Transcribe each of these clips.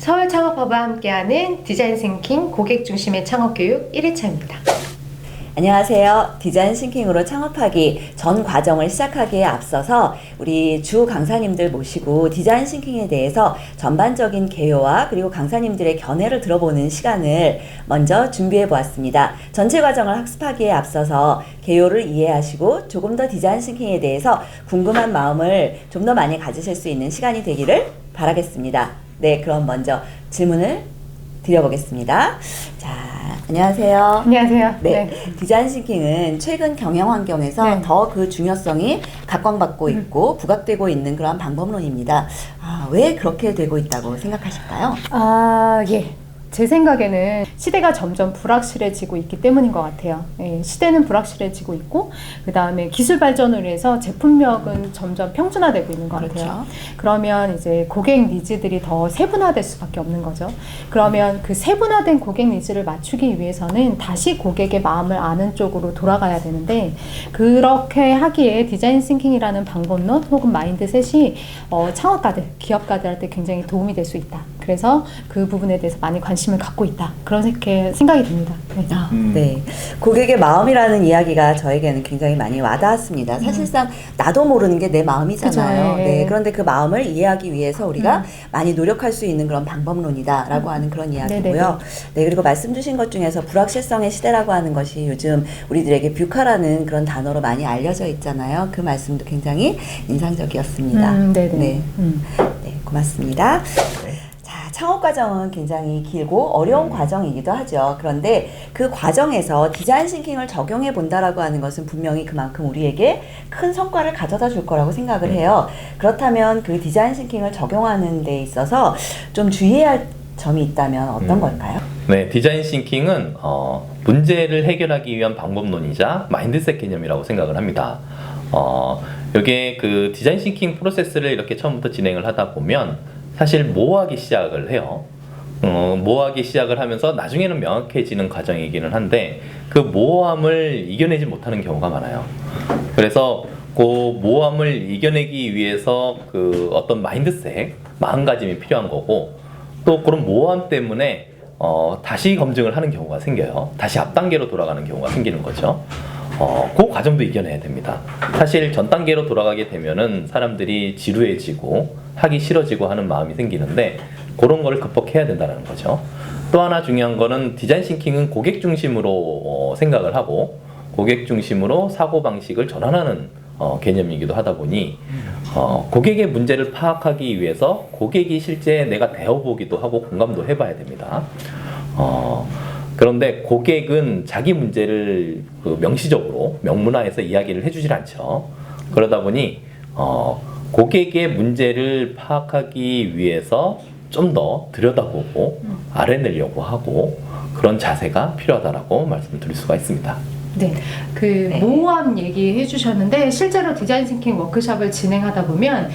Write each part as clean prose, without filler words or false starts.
서울 창업허브와 함께하는 디자인 싱킹 고객 중심의 창업교육 1회차입니다. 안녕하세요. 디자인 싱킹으로 창업하기 전 과정을 시작하기에 앞서서 우리 주 강사님들 모시고 디자인 싱킹에 대해서 전반적인 개요와 그리고 강사님들의 견해를 들어보는 시간을 먼저 준비해 보았습니다. 전체 과정을 학습하기에 앞서서 개요를 이해하시고 조금 더 디자인 싱킹에 대해서 궁금한 마음을 좀 더 많이 가지실 수 있는 시간이 되기를 바라겠습니다. 네, 그럼 먼저 질문을 드려보겠습니다. 자, 안녕하세요. 안녕하세요. 네, 디자인 싱킹은 최근 경영 환경에서 더 그 중요성이 각광받고 있고 부각되고 있는 그런 방법론입니다. 왜 그렇게 되고 있다고 생각하실까요? 예. 제 생각에는 시대가 점점 불확실해지고 있기 때문인 것 같아요. 예, 시대는 불확실해지고 있고 그 다음에 기술 발전을 위해서 제품력은 점점 평준화되고 있는 것 같아요. 그러면 이제 고객 니즈들이 더 세분화될 수밖에 없는 거죠. 그러면 그 세분화된 고객 니즈를 맞추기 위해서는 다시 고객의 마음을 아는 쪽으로 돌아가야 되는데 그렇게 하기에 디자인 싱킹이라는 방법론 혹은 마인드셋이 창업가들, 기업가들한테 굉장히 도움이 될 수 있다. 그래서 그 부분에 대해서 많이 관심을 갖고 있다. 그런 생각이 듭니다. 네. 고객의 마음이라는 이야기가 저에게는 굉장히 많이 와닿았습니다. 사실상 나도 모르는 게 내 마음이잖아요. 그쵸, 네. 그런데 그 마음을 이해하기 위해서 우리가 많이 노력할 수 있는 그런 방법론이다라고 하는 그런 이야기고요. 네. 그리고 말씀 주신 것 중에서 불확실성의 시대라고 하는 것이 요즘 우리들에게 뷰카라는 그런 단어로 많이 알려져 있잖아요. 그 말씀도 굉장히 인상적이었습니다. 네, 고맙습니다. 창업 과정은 굉장히 길고 어려운 과정이기도 하죠. 그런데 그 과정에서 디자인 싱킹을 적용해 본다라고 하는 것은 분명히 그만큼 우리에게 큰 성과를 가져다 줄 거라고 생각을 해요. 그렇다면 그 디자인 싱킹을 적용하는 데 있어서 좀 주의해야 할 점이 있다면 어떤 걸까요? 네, 디자인 싱킹은 문제를 해결하기 위한 방법론이자 마인드셋 개념이라고 생각을 합니다. 이게 그 디자인 싱킹 프로세스를 이렇게 처음부터 진행을 하다 보면 사실 모호하기 시작을 해요. 모호하기 시작을 하면서 나중에는 명확해지는 과정이기는 한데 그 모호함을 이겨내지 못하는 경우가 많아요. 그래서 그 모호함을 이겨내기 위해서 그 어떤 마인드셋, 마음가짐이 필요한 거고 또 그런 모호함 때문에 다시 검증을 하는 경우가 생겨요. 다시 앞 단계로 돌아가는 경우가 생기는 거죠. 그 과정도 이겨내야 됩니다. 사실 전 단계로 돌아가게 되면은 사람들이 지루해지고 하기 싫어지고 하는 마음이 생기는데 그런 거를 극복해야 된다는 거죠. 또 하나 중요한 거는 디자인 싱킹은 고객 중심으로 생각을 하고 고객 중심으로 사고방식을 전환하는 개념이기도 하다 보니 고객의 문제를 파악하기 위해서 고객이 실제 내가 대어보기도 하고 공감도 해봐야 됩니다. 그런데 고객은 자기 문제를 그 명시적으로 명문화해서 이야기를 해주질 않죠. 그러다 보니 고객의 문제를 파악하기 위해서 좀 더 들여다보고 알아내려고 하고 그런 자세가 필요하다라고 말씀드릴 수가 있습니다. 네, 모호함 얘기해 주셨는데 실제로 디자인 싱킹 워크숍을 진행하다 보면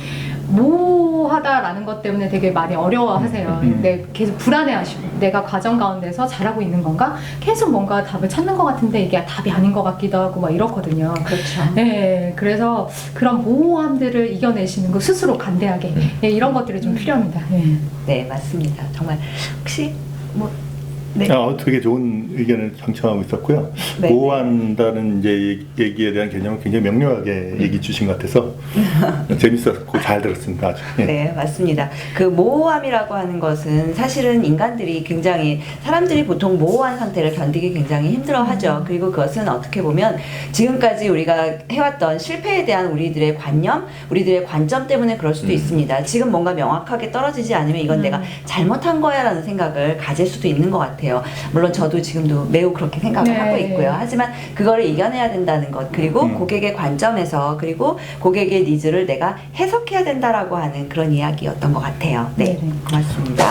모호하다라는 것 때문에 되게 많이 어려워하세요. 근데 계속 불안해하시고 내가 과정 가운데서 잘하고 있는 건가? 계속 뭔가 답을 찾는 것 같은데 이게 답이 아닌 것 같기도 하고 막 이렇거든요. 그렇죠. 네, 그래서 그런 모호함들을 이겨내시는 거 스스로 간대하게 이런 것들이 좀 필요합니다. 네, 맞습니다. 정말 혹시 네. 되게 좋은 의견을 경청하고 있었고요. 네. 모호한다는 이제 얘기에 대한 개념을 굉장히 명료하게 얘기 주신 것 같아서 재밌었고 잘 들었습니다. 아주. 네, 맞습니다. 그 모호함이라고 하는 것은 사실은 인간들이 굉장히 사람들이 보통 모호한 상태를 견디기 굉장히 힘들어하죠. 그리고 그것은 어떻게 보면 지금까지 우리가 해왔던 실패에 대한 우리들의 관념, 우리들의 관점 때문에 그럴 수도 있습니다. 지금 뭔가 명확하게 떨어지지 않으면 이건 내가 잘못한 거야라는 생각을 가질 수도 있는 것 같아요. 물론 저도 지금도 매우 그렇게 생각을 하고 있고요. 하지만 그거를 이겨내야 된다는 것, 그리고 고객의 관점에서 그리고 고객의 니즈를 내가 해석해야 된다라고 하는 그런 이야기였던 것 같아요. 네, 고맙습니다.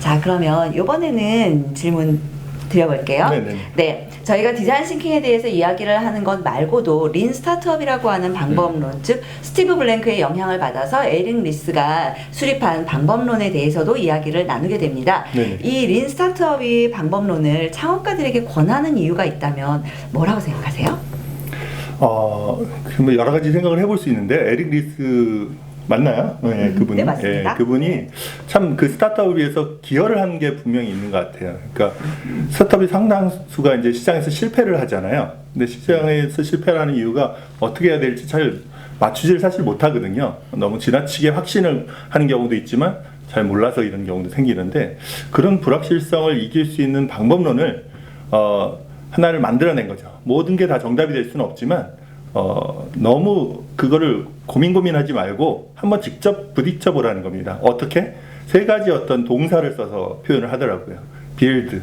자, 그러면 이번에는 질문 드려볼게요. 네, 저희가 디자인 싱킹에 대해서 이야기를 하는 것 말고도 린 스타트업이라고 하는 방법론, 즉 스티브 블랭크의 영향을 받아서 에릭 리스가 수립한 방법론에 대해서도 이야기를 나누게 됩니다. 이 린 스타트업이 방법론을 창업가들에게 권하는 이유가 있다면 뭐라고 생각하세요? 뭐 여러 가지 생각을 해볼 수 있는데 에릭 리스 맞나요? 네, 그분이. 네, 맞습니다. 그분이 참 그 스타트업을 위해서 기여를 한 게 분명히 있는 것 같아요. 그러니까 스타트업이 상당수가 이제 시장에서 실패를 하잖아요. 근데 시장에서 실패를 하는 이유가 어떻게 해야 될지 잘 맞추지를 사실 못하거든요. 너무 지나치게 확신을 하는 경우도 있지만 잘 몰라서 이런 경우도 생기는데, 그런 불확실성을 이길 수 있는 방법론을 하나를 만들어낸 거죠. 모든 게 다 정답이 될 수는 없지만 너무 그거를 고민하지 말고 한번 직접 부딪혀 보라는 겁니다. 어떻게? 세 가지 어떤 동사를 써서 표현을 하더라고요. build,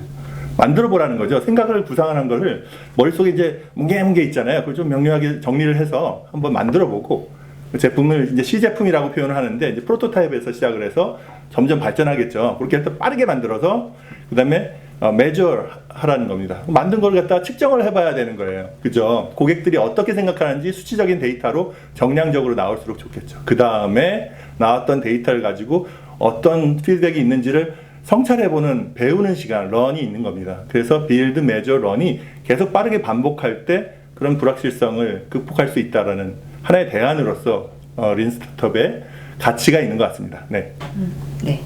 만들어 보라는 거죠. 생각을 구상하는 거를 머릿속에 이제 뭉게뭉게 있잖아요. 그걸 좀 명료하게 정리를 해서 한번 만들어 보고, 제품을 이제 시제품이라고 표현을 하는데, 이제 프로토타입에서 시작을 해서 점점 발전하겠죠. 그렇게 해서 빠르게 만들어서 그 다음에 measure 하라는 겁니다. 만든 걸 갖다가 측정을 해봐야 되는 거예요. 그죠? 고객들이 어떻게 생각하는지 수치적인 데이터로 정량적으로 나올수록 좋겠죠. 그 다음에 나왔던 데이터를 가지고 어떤 피드백이 있는지를 성찰해보는, 배우는 시간, 런이 있는 겁니다. 그래서 build, measure, run이 계속 빠르게 반복할 때 그런 불확실성을 극복할 수 있다라는 하나의 대안으로서 린 스타트업의 가치가 있는 것 같습니다. 네. 네.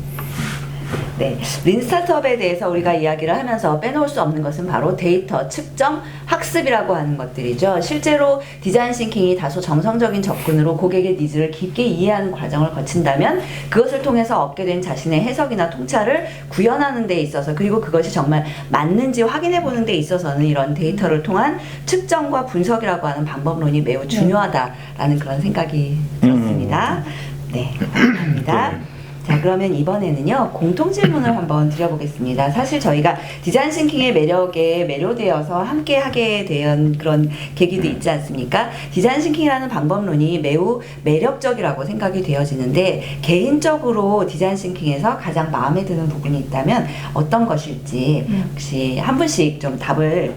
네, 린 스타트업에 대해서 우리가 이야기를 하면서 빼놓을 수 없는 것은 바로 데이터, 측정, 학습이라고 하는 것들이죠. 실제로 디자인 싱킹이 다소 정성적인 접근으로 고객의 니즈를 깊게 이해하는 과정을 거친다면 그것을 통해서 얻게 된 자신의 해석이나 통찰을 구현하는 데 있어서, 그리고 그것이 정말 맞는지 확인해 보는 데 있어서는 이런 데이터를 통한 측정과 분석이라고 하는 방법론이 매우 중요하다라는 그런 생각이 들었습니다. 네, 감사합니다. 자, 그러면 이번에는요, 공통 질문을 한번 드려보겠습니다. 사실 저희가 디자인 싱킹의 매력에 매료되어서 함께 하게 된 그런 계기도 있지 않습니까? 디자인 싱킹이라는 방법론이 매우 매력적이라고 생각이 되어지는데, 개인적으로 디자인 싱킹에서 가장 마음에 드는 부분이 있다면 어떤 것일지 혹시 한 분씩 좀 답을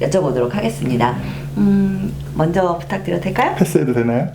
여쭤보도록 하겠습니다. 먼저 부탁드려도 될까요? 패스해도 되나요?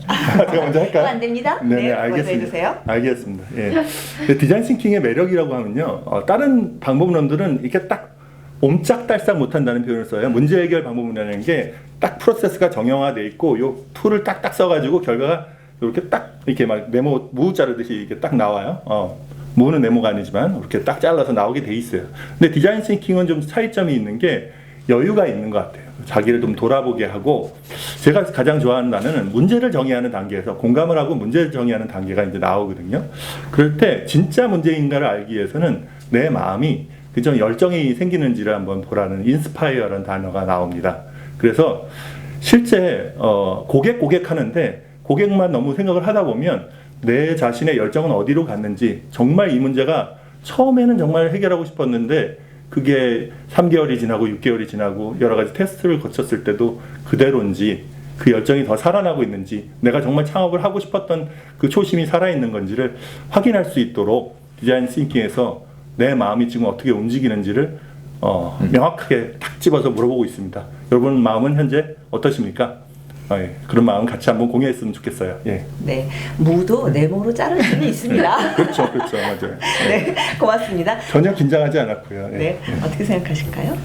제가 먼저 할까요? 안 됩니다. 네네, 네, 알겠습니다. 먼저 해주세요. 알겠습니다. 예. 근데 디자인 싱킹의 매력이라고 하면요, 다른 방법론들은 이렇게 딱 옴짝달싹 못한다는 표현을 써요. 문제 해결 방법이라는 게 딱 프로세스가 정형화돼 있고, 요 툴을 딱딱 써가지고 결과가 이렇게 딱 이렇게 막 네모 무 자르듯이 이렇게 딱 나와요. 무는 네모가 아니지만 이렇게 딱 잘라서 나오게 돼 있어요. 근데 디자인 싱킹은 좀 차이점이 있는 게 여유가 있는 것 같아요. 자기를 좀 돌아보게 하고, 제가 가장 좋아하는 단어는 문제를 정의하는 단계에서 공감을 하고 문제를 정의하는 단계가 이제 나오거든요. 그럴 때 진짜 문제인가를 알기 위해서는 내 마음이 그좀 열정이 생기는지를 한번 보라는 인스파이어라는 단어가 나옵니다. 그래서 실제 고객 하는데 고객만 너무 생각을 하다 보면 내 자신의 열정은 어디로 갔는지, 정말 이 문제가 처음에는 정말 해결하고 싶었는데 그게 3개월이 지나고 6개월이 지나고 여러 가지 테스트를 거쳤을 때도 그대로인지, 그 열정이 더 살아나고 있는지, 내가 정말 창업을 하고 싶었던 그 초심이 살아있는 건지를 확인할 수 있도록 디자인 싱킹에서 내 마음이 지금 어떻게 움직이는지를 명확하게 탁 집어서 물어보고 있습니다. 여러분 마음은 현재 어떠십니까? 예, 그런 마음 같이 한번 공유했으면 좋겠어요. 예. 네, 무도 네모로 자를 수는 있습니다. 그렇죠, 맞아요. 네, 고맙습니다. 전혀 긴장하지 않았고요. 예. 네, 어떻게 생각하실까요?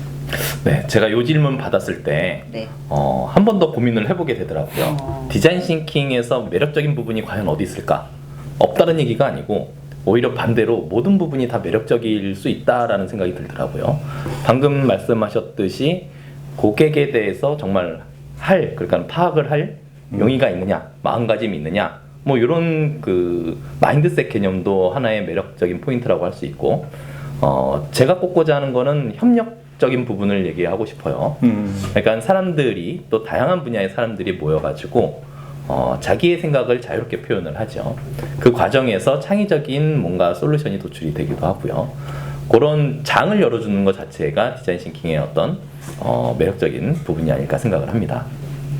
네, 제가 요 질문 받았을 때, 네. 한 번 더 고민을 해보게 되더라고요. 디자인 싱킹에서 매력적인 부분이 과연 어디 있을까? 없다는 얘기가 아니고, 오히려 반대로 모든 부분이 다 매력적일 수 있다라는 생각이 들더라고요. 방금 말씀하셨듯이 고객에 대해서 정말 그러니까 파악을 할 용의가 있느냐, 마음가짐이 있느냐, 뭐 이런 그 마인드셋 개념도 하나의 매력적인 포인트라고 할 수 있고, 제가 꼽고자 하는 거는 협력적인 부분을 얘기하고 싶어요. 그러니까 사람들이, 또 다양한 분야의 사람들이 모여가지고 자기의 생각을 자유롭게 표현을 하죠. 그 과정에서 창의적인 뭔가 솔루션이 도출이 되기도 하고요. 그런 장을 열어주는 것 자체가 디자인 싱킹의 어떤 매력적인 부분이 아닐까 생각을 합니다.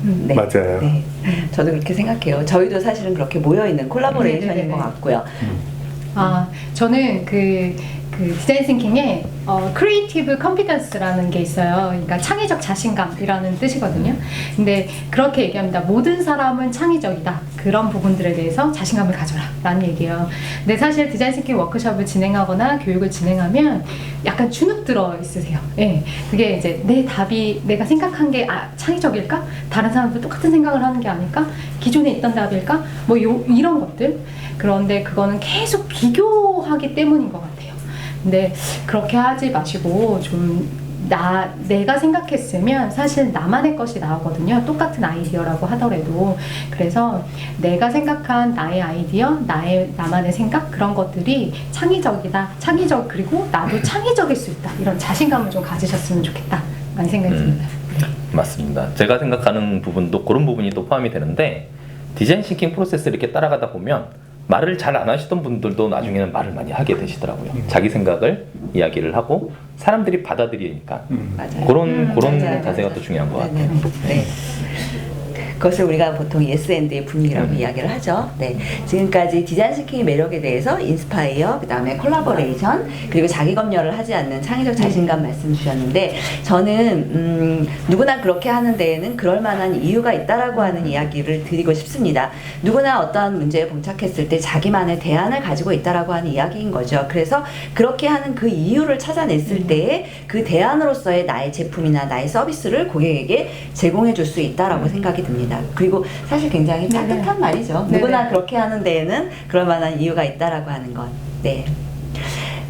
네. 맞아요. 네. 저도 그렇게 생각해요. 저희도 사실은 그렇게 모여있는 콜라보레이션인 네네네. 것 같고요. 저는 그 그 디자인 싱킹에 크리에이티브 컴피던스라는 게 있어요. 그러니까 창의적 자신감이라는 뜻이거든요. 근데 그렇게 얘기합니다. 모든 사람은 창의적이다. 그런 부분들에 대해서 자신감을 가져라 라는 얘기예요. 근데 사실 디자인 싱킹 워크숍을 진행하거나 교육을 진행하면 약간 주눅 들어 있으세요. 예. 그게 이제 내 답이 내가 생각한 게 창의적일까? 다른 사람도 똑같은 생각을 하는 게 아닐까? 기존에 있던 답일까? 뭐 이런 것들. 그런데 그거는 계속 비교하기 때문인 것 같아요. 근데 그렇게 하지 마시고 좀 내가 생각했으면 사실 나만의 것이 나오거든요. 똑같은 아이디어라고 하더라도. 그래서 내가 생각한 나의 아이디어, 나만의 생각 그런 것들이 창의적이다. 그리고 나도 창의적일 수 있다. 이런 자신감을 좀 가지셨으면 좋겠다. 라는 생각이 듭니다. 맞습니다. 제가 생각하는 부분도 그런 부분이 또 포함이 되는데 디자인 싱킹 프로세스를 이렇게 따라가다 보면 말을 잘 안 하시던 분들도 나중에는 말을 많이 하게 되시더라고요. 자기 생각을 이야기를 하고 사람들이 받아들이니까 맞아요. 그런 맞아요. 자세가 또 중요한 것 같아요. 네. 그것을 우리가 보통 예스앤드의 분위기라고 이야기를 하죠. 네. 지금까지 디자인 싱킹의 매력에 대해서 인스파이어, 그 다음에 콜라보레이션, 그리고 자기 검열을 하지 않는 창의적 자신감 말씀 주셨는데 저는 누구나 그렇게 하는 데에는 그럴 만한 이유가 있다라고 하는 이야기를 드리고 싶습니다. 누구나 어떠한 문제에 봉착했을 때 자기만의 대안을 가지고 있다라고 하는 이야기인 거죠. 그래서 그렇게 하는 그 이유를 찾아냈을 때에 그 대안으로서의 나의 제품이나 나의 서비스를 고객에게 제공해 줄 수 있다라고 생각이 듭니다. 그리고 사실 굉장히 따뜻한 말이죠. 네네. 누구나 그렇게 하는 데에는 그럴 만한 이유가 있다라고 하는 것. 네.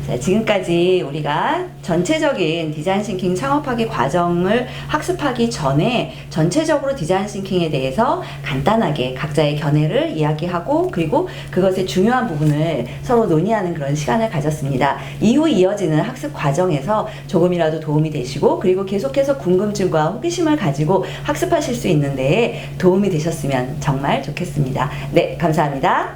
자, 지금까지 우리가 전체적인 디자인 싱킹 창업하기 과정을 학습하기 전에 전체적으로 디자인 싱킹에 대해서 간단하게 각자의 견해를 이야기하고 그리고 그것의 중요한 부분을 서로 논의하는 그런 시간을 가졌습니다. 이후 이어지는 학습 과정에서 조금이라도 도움이 되시고 그리고 계속해서 궁금증과 호기심을 가지고 학습하실 수 있는 데에 도움이 되셨으면 정말 좋겠습니다. 네, 감사합니다.